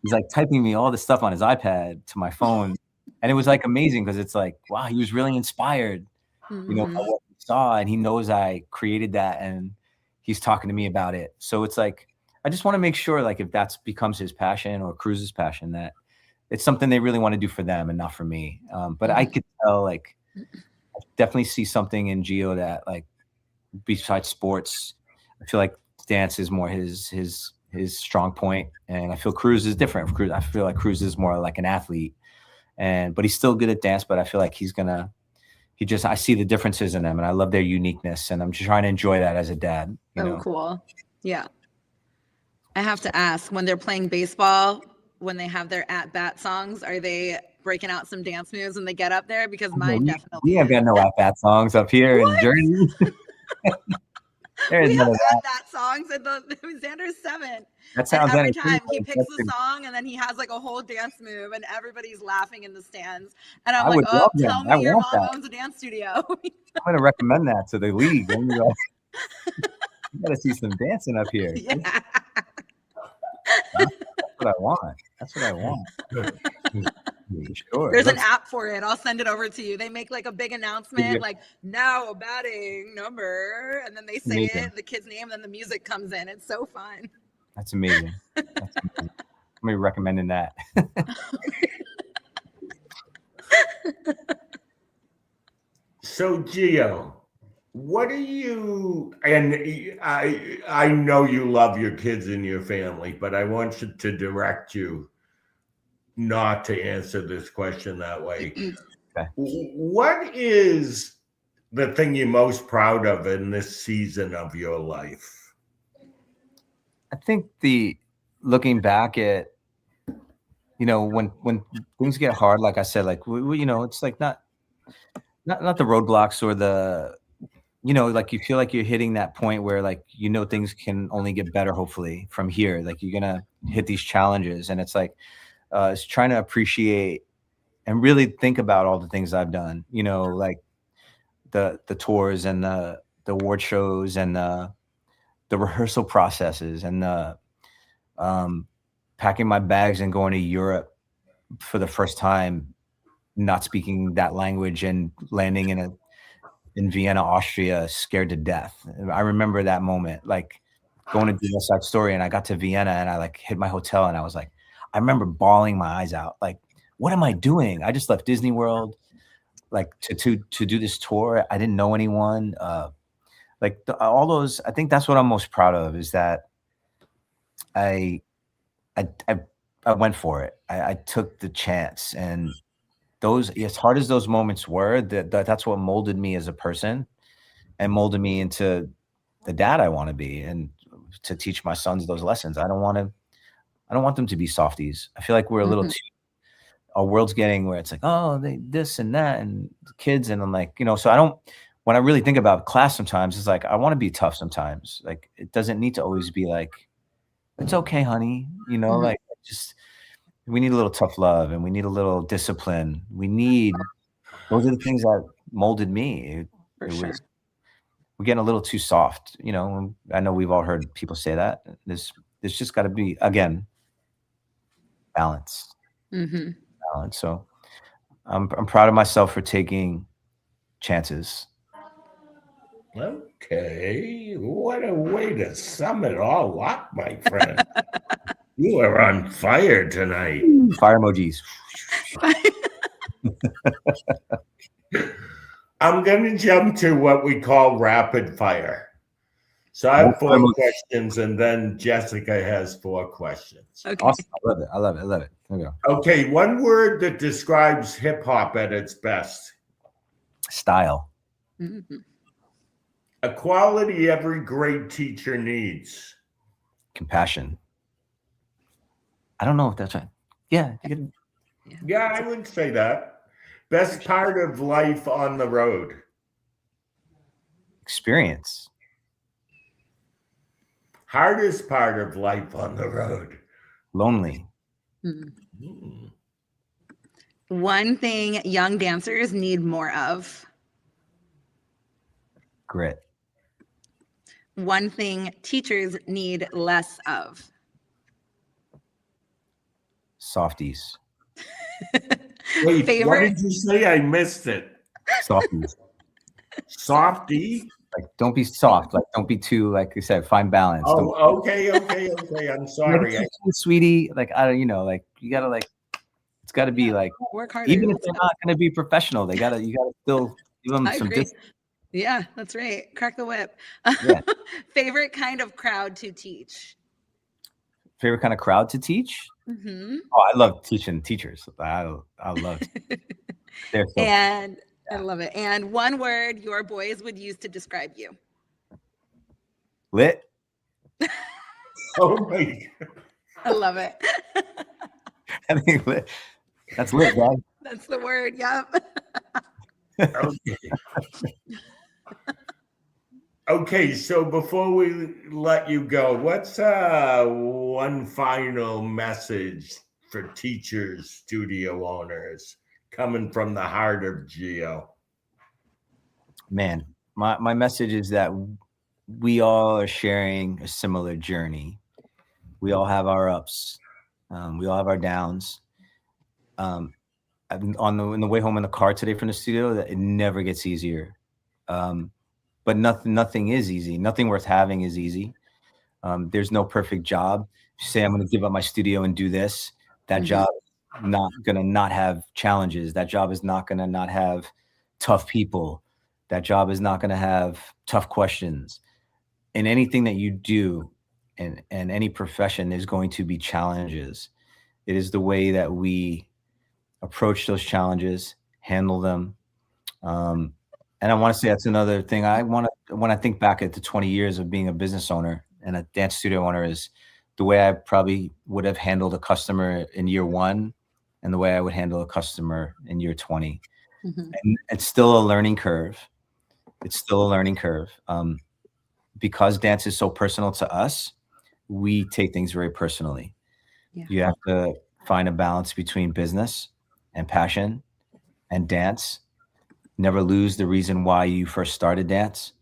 He's like typing me all this stuff on his iPad to my phone. And it was like amazing because it's like, wow, he was really inspired, by what he saw. And he knows I created that and he's talking to me about it. So it's like, I just want to make sure, like, if that becomes his passion or Cruz's passion, that it's something they really want to do for them and not for me. But I could tell, like, I definitely see something in Geo that, like, besides sports, I feel like dance is more his strong point. And I feel Cruz is different. I feel like Cruz is more like an athlete. But he's still good at dance, but I feel like I see the differences in them and I love their uniqueness, and I'm just trying to enjoy that as a dad. Cool. Yeah. I have to ask, when they're playing baseball, when they have their at-bat songs, are they breaking out some dance moves when they get up there? Because mine definitely. We ain't got no at-bat songs up here in Jersey. There is We none have of had that. that song since Xander's 7. That And sounds every entertaining. time he picks the song and then he has like a whole dance move and everybody's laughing in the stands. And I'm I like, would oh, love that. tell I me your want mom that. owns a dance studio. I'm going to recommend that to the league. I'm gonna go, you got to see some dancing up here. Yeah. That's what I want. That's what I want. Sure. There's an app for it. I'll send it over to you. They make like a big announcement, Yeah. like now batting number, and then they say Amazing. it, the kid's name, and then the music comes in. It's so fun. That's amazing. That's amazing. I'm going to be recommending that. So, Geo, what do you, and I know you love your kids and your family, but I want you to direct you not to answer this question that way. Okay. What is the thing you're most proud of in this season of your life? I think looking back at, when things get hard, like I said, like, it's like not the roadblocks or the, like you feel like you're hitting that point where like, things can only get better, hopefully from here. Like you're going to hit these challenges, and it's like, it's trying to appreciate and really think about all the things I've done, like the tours and the award shows and the rehearsal processes and the packing my bags and going to Europe for the first time, not speaking that language and landing in Vienna, Austria, scared to death. I remember that moment, like going to do West Side Story, and I got to Vienna and I like hit my hotel and I was like, I remember bawling my eyes out. Like, what am I doing? I just left Disney World, like to do this tour. I didn't know anyone. All those. I think that's what I'm most proud of, is that I went for it. I took the chance, and those, as hard as those moments were, that's what molded me as a person and molded me into the dad I want to be, and to teach my sons those lessons. I don't want them to be softies. I feel like we're a little too, our world's getting where it's like, oh, they this and that and kids. And I'm like, so when I really think about class sometimes, it's like, I want to be tough sometimes. Like, it doesn't need to always be like, it's okay, honey. Like, just, we need a little tough love and we need a little discipline. Those are the things that molded me. We're getting a little too soft. I know we've all heard people say that. There's just got to be, again, balance. Balance. So I'm proud of myself for taking chances. Okay, what a way to sum it all up, my friend. You are on fire tonight. Fire emojis. I'm going to jump to what we call rapid fire. So I have 4 questions, and then Jessica has 4 questions. Okay. Awesome. I love it. There we go. Okay, one word that describes hip hop at its best. Style. A quality every great teacher needs. Compassion. I don't know if that's right. Yeah. Yeah, I would say that. Best part of life on the road. Experience. Hardest part of life on the road. Lonely. One thing young dancers need more of. Grit. One thing teachers need less of. Softies. Wait, Favorite? what did you say? I missed it. Softies. Softy? Like, don't be soft. Like, don't be too, like you said, find balance. Oh, okay. I'm sorry. Sweetie, like, I don't, like, you gotta, like, it's gotta be like, work harder. even if they're not gonna be professional, you gotta still give them some distance. Yeah, that's right. Crack the whip. Yeah. Favorite kind of crowd to teach. Favorite kind of crowd to teach? Oh, I love teaching teachers. I love it. And I love it. And one word your boys would use to describe you. Lit. Oh my God. I love it. I think lit. That's lit, guys. That's the word. Yep. Okay. Okay, so before we let you go, what's one final message for teachers, studio owners, coming from the heart of Geo? Man, my message is that we all are sharing a similar journey. We all have our ups. We all have our downs. In the way home in the car today from the studio, that it never gets easier. But nothing is easy. Nothing worth having is easy. There's no perfect job. Say I'm going to give up my studio and do this. That job is not going to not have challenges. That job is not going to not have tough people. That job is not going to have tough questions. In anything that you do, and any profession, there's going to be challenges. It is the way that we approach those challenges, handle them. And I want to say that's another thing. When I think back at the 20 years of being a business owner and a dance studio owner, is the way I probably would have handled a customer in year 1 and the way I would handle a customer in year 20. And it's still a learning curve. It's still a learning curve. Because dance is so personal to us, we take things very personally. Yeah. You have to find a balance between business and passion and dance. Never lose the reason why you first started dance.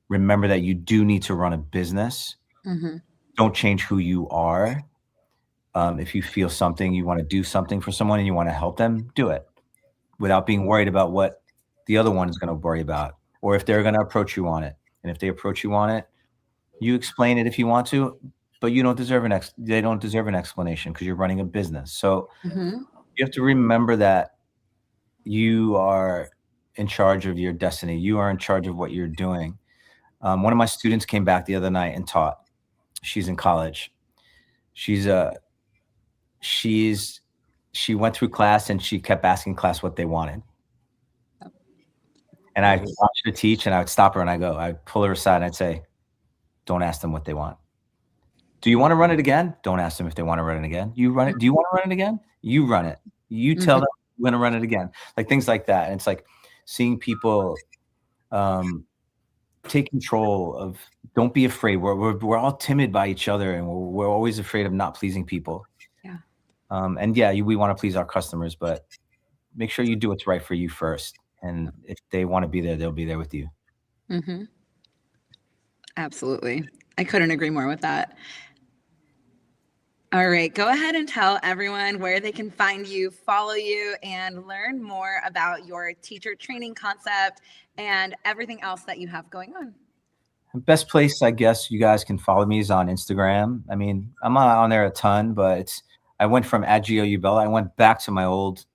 Remember that you do need to run a business. Don't change who you are. If you feel something, you want to do something for someone and you want to help them, do it without being worried about what the other one is going to worry about, or if they're going to approach you on it. And if they approach you on it, you explain it if you want to, but you don't deserve they don't deserve an explanation because you're running a business. So you have to remember that you are in charge of your destiny. You are in charge of what you're doing. One of my students came back the other night and taught. She's in college. She went through class and she kept asking class what they wanted. And I watched her teach and I would stop her and I'd pull her aside and I'd say, don't ask them what they want. Do you want to run it again? Don't ask them if they want to run it again. You run it. Do you want to run it again? You run it. You tell them you're going to run it again. Like things like that. And it's like seeing people take control of, don't be afraid. We're all timid by each other and we're always afraid of not pleasing people. Yeah. We want to please our customers, but make sure you do what's right for you first. And if they want to be there, they'll be there with you. Absolutely. I couldn't agree more with that. All right, go ahead and tell everyone where they can find you, follow you, and learn more about your teacher training concept and everything else that you have going on. The best place, I guess, you guys can follow me is on Instagram. I mean, I'm not on there a ton, but I went from @Geo Hubela. I went back to my old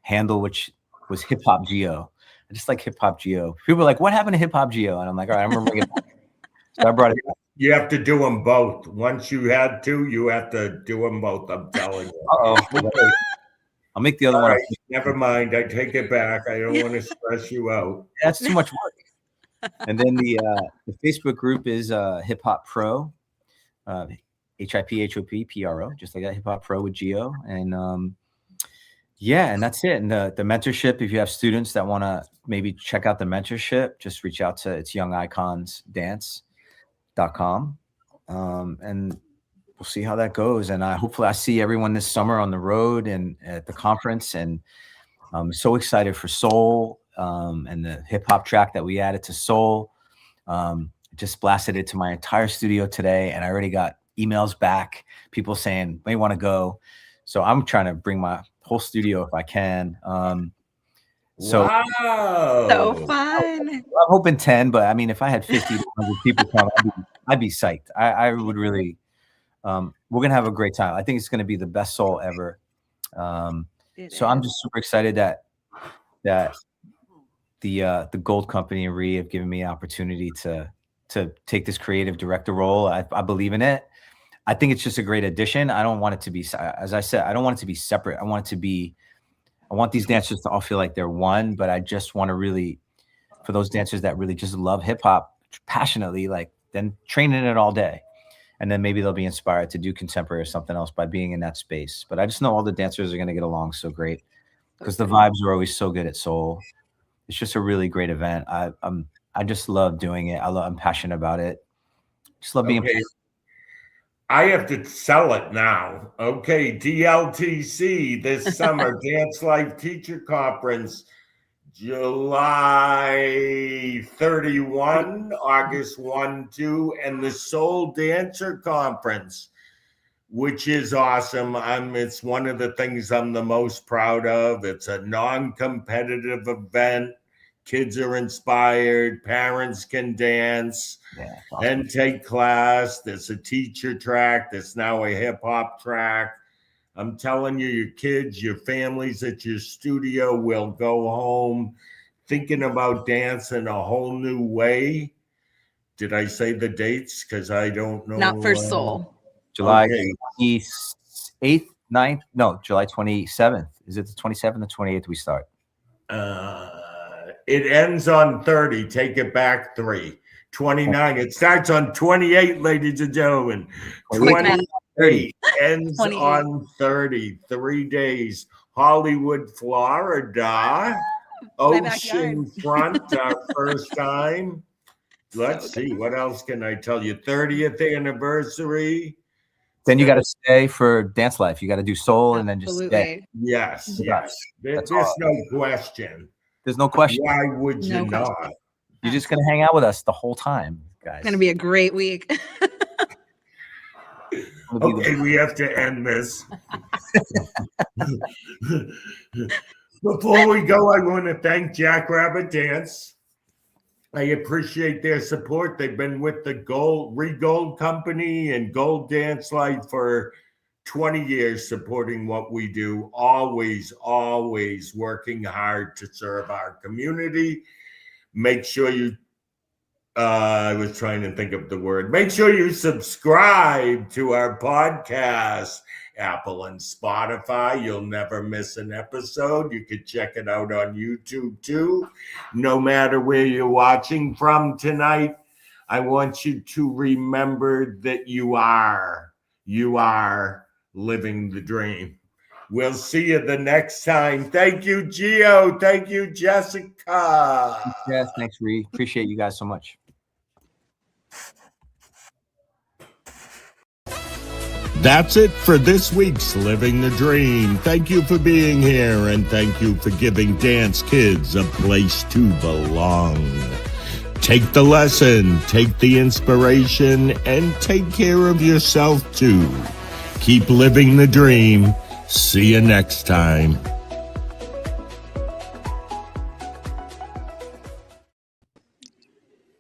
handle, which was Hip Hop Geo. I just like Hip Hop Geo. People are like, what happened to Hip Hop Geo? And I'm like, all right, I'm going to bring it back. So I brought it back. You have to do them both. Once you had to, you have to do them both. I'm telling you. Uh-oh. I'll make the other one. Right, never mind. I take it back. I don't want to stress you out. That's too much work. And then the Facebook group is Hip Hop Pro, HIPHOP PRO, just like that, Hip Hop Pro with Geo. And and that's it. And the mentorship, if you have students that want to maybe check out the mentorship, just reach out to youngiconsdance.com. And we'll see how that goes. And hopefully I see everyone this summer on the road and at the conference. And I'm so excited for Soul and the hip hop track that we added to Soul. Just blasted it to my entire studio today. And I already got emails back, people saying, may want to go. So I'm trying to bring my whole studio if I can. So fun. I'm hoping 10, but I mean, if I had 50 to 100 people come, I'd be psyched. I would really, we're going to have a great time. I think it's going to be the best Soul ever. So I'm just super excited that the Gold Company and Ree have given me an opportunity to take this creative director role. I believe in it. I think it's just a great addition. I don't want it to be, as I said, I don't want it to be separate. I want these dancers to all feel like they're one, but I just want to really, for those dancers that really just love hip hop passionately, like then train in it all day. And then maybe they'll be inspired to do contemporary or something else by being in that space. But I just know all the dancers are going to get along so great because the vibes are always so good at Soul. It's just a really great event. I'm I just love doing it. I'm passionate about it. Just love being. Okay. I have to sell it now. Okay, DLTC this summer, DanceLife Teacher Conference, July 31, August 1, 2, and the Soul Dancer Conference, which is awesome. It's one of the things I'm the most proud of. It's a non-competitive event. Kids are inspired. Parents can dance and take class. There's a teacher track. There's now a hip hop track. I'm telling you, your kids, your families at your studio will go home thinking about dance in a whole new way. Did I say the dates? Because I don't know. Not for Soul. July 28th, 9th. No, July 27th. Is it the 27th or 28th we start? It ends on 30. Take it back 3. 29. It starts on 28, ladies and gentlemen. 28 ends 28. On 30. 3 days. Hollywood, Florida. Oceanfront, our first time. Let's see. What else can I tell you? 30th anniversary. Then you got to stay for DanceLife. You got to do Soul and then just stay. Yes. There's no question. There's no question. Why would you not? You're just going to hang out with us the whole time, guys. It's going to be a great week. Okay, we have to end this. Before we go, I want to thank Jackrabbit Dance. I appreciate their support. They've been with the Gold Company and Gold DanceLife for 20 years, supporting what we do, always working hard to serve our community. Make sure you, I was trying to think of the word, make sure you subscribe to our podcast, Apple and Spotify. You'll never miss an episode. You can check it out on YouTube too. No matter where you're watching from tonight, I want you to remember that you are living the dream. We'll see you the next time. Thank you, Geo. Thank you, Jessica. Yes, thanks, Ree. Appreciate you guys so much. That's it for this week's Living the Dream. Thank you for being here, and thank you for giving dance kids a place to belong. Take the lesson, take the inspiration, and take care of yourself too. Keep living the dream. See you next time.